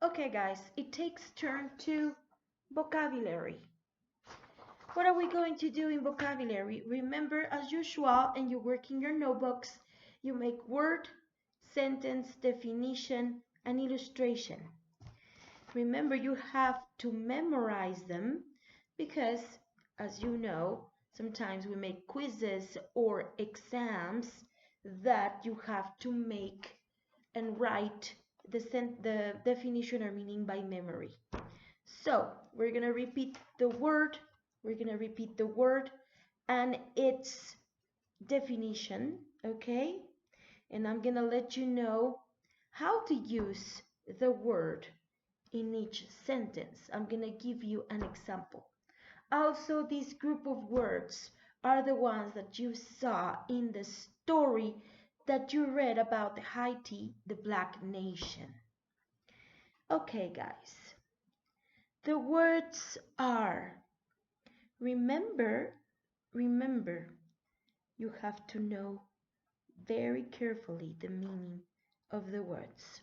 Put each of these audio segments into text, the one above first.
Okay, guys, it takes turn to vocabulary. What are we going to do in vocabulary? Remember, as usual, and you work in your notebooks, you make word, sentence, definition, and illustration. Remember, you have to memorize them because, as you know, sometimes we make quizzes or exams that you have to make and write the definition or meaning by memory. So we're gonna repeat the word. We're gonna repeat the word and its definition, okay? And I'm gonna let you know how to use the word in each sentence. I'm gonna give you an example. Also, this group of words are the ones that you saw in the story that you read about Haiti, the Black Nation. Okay, guys. The words are, remember, you have to know very carefully the meaning of the words.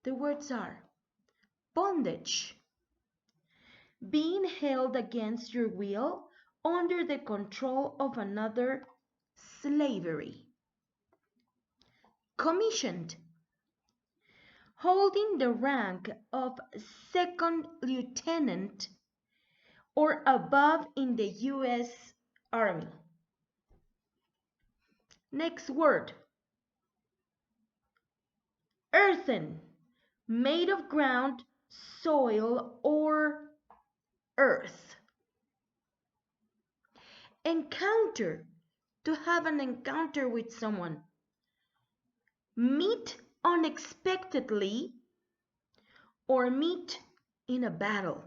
The words are bondage, being held against your will under the control of another, slavery. Commissioned, holding the rank of second lieutenant or above in the U.S. Army. Next word, earthen, made of ground, soil, or earth. Encounter, to have an encounter with someone. Meet unexpectedly or meet in a battle.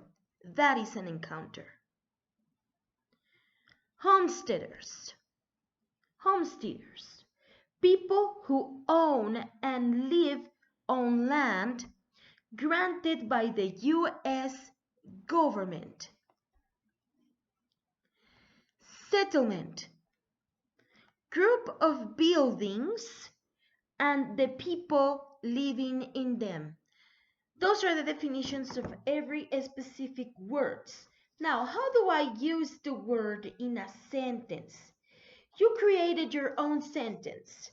That is an encounter. Homesteaders. Homesteaders. People who own and live on land granted by the U.S. government. Settlement. Group of buildings and the people living in them. Those are the definitions of every specific words. Now, how do I use the word in a sentence? You created your own sentence.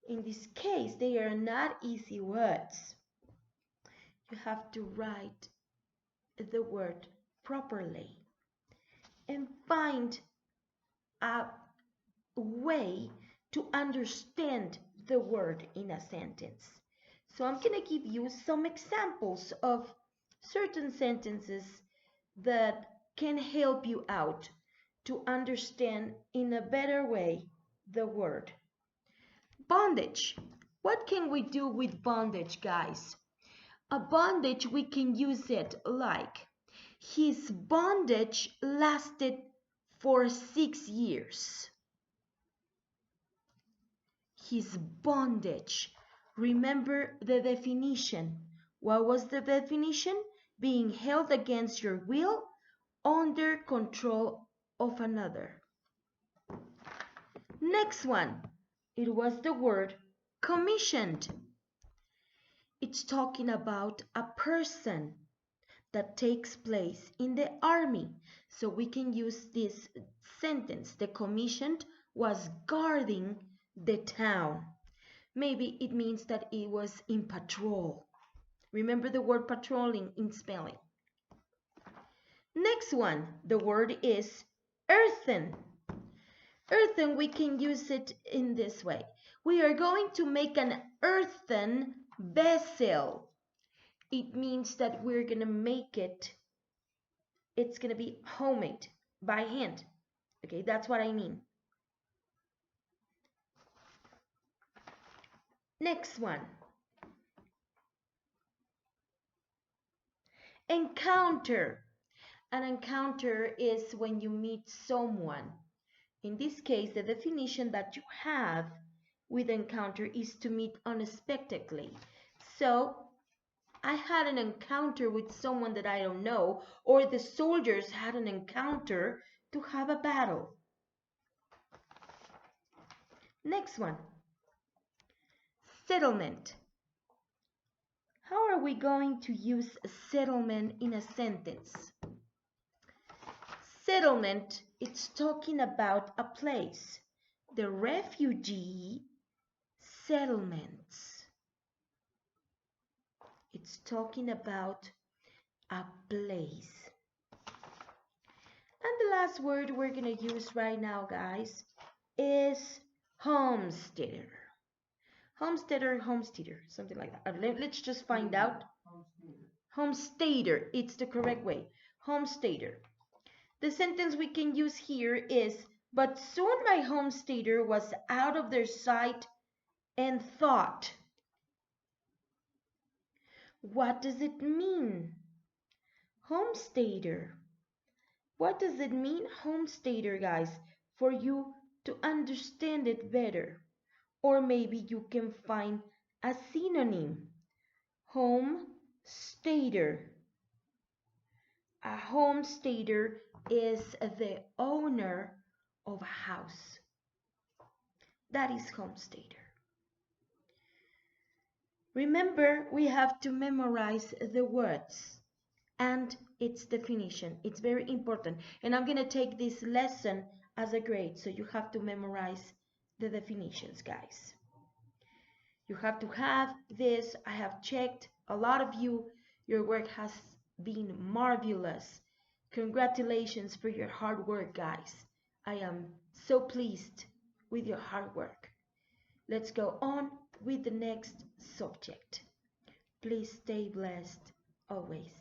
In this case, they are not easy words. You have to write the word properly and find a way to understand the word in a sentence. So I'm going to give you some examples of certain sentences that can help you out to understand in a better way the word. Bondage. What can we do with bondage, guys? A bondage, we can use it like, his bondage lasted for 6 years. His bondage. Remember the definition. What was the definition? Being held against your will, under control of another. Next one. It was the word commissioned. It's talking about a person that takes place in the army. So we can use this sentence. The commissioned was guarding the town. Maybe it means that it was in patrol. Remember the word patrolling in spelling. Next one, the word is earthen. Earthen, we can use it in this way. We are going to make an earthen vessel. It means that we're going to make it, it's going to be homemade by hand. Okay, that's what I mean. Next one. Encounter. An encounter is when you meet someone. In this case, the definition that you have with encounter is to meet unexpectedly. So, I had an encounter with someone that I don't know, or the soldiers had an encounter to have a battle. Next one. Settlement. How are we going to use settlement in a sentence? Settlement, it's talking about a place. The refugee settlements. It's talking about a place. And the last word we're going to use right now, guys, is homesteader. Homesteader, something like that. Let's just find out. Homesteader, it's the correct way. Homesteader. The sentence we can use here is, but soon my homesteader was out of their sight and thought. What does it mean? Homesteader. What does it mean, homesteader, guys, for you to understand it better? Or maybe you can find a synonym. Homesteader. A homesteader is the owner of a house. That is homesteader. Remember, we have to memorize the words and its definition. It's very important. And I'm going to take this lesson as a grade, so you have to memorize the definitions, guys. You have to have this. I have checked a lot of you. Your work has been marvelous. Congratulations for your hard work, guys. I am so pleased with your hard work. Let's go on with the next subject. Please stay blessed always.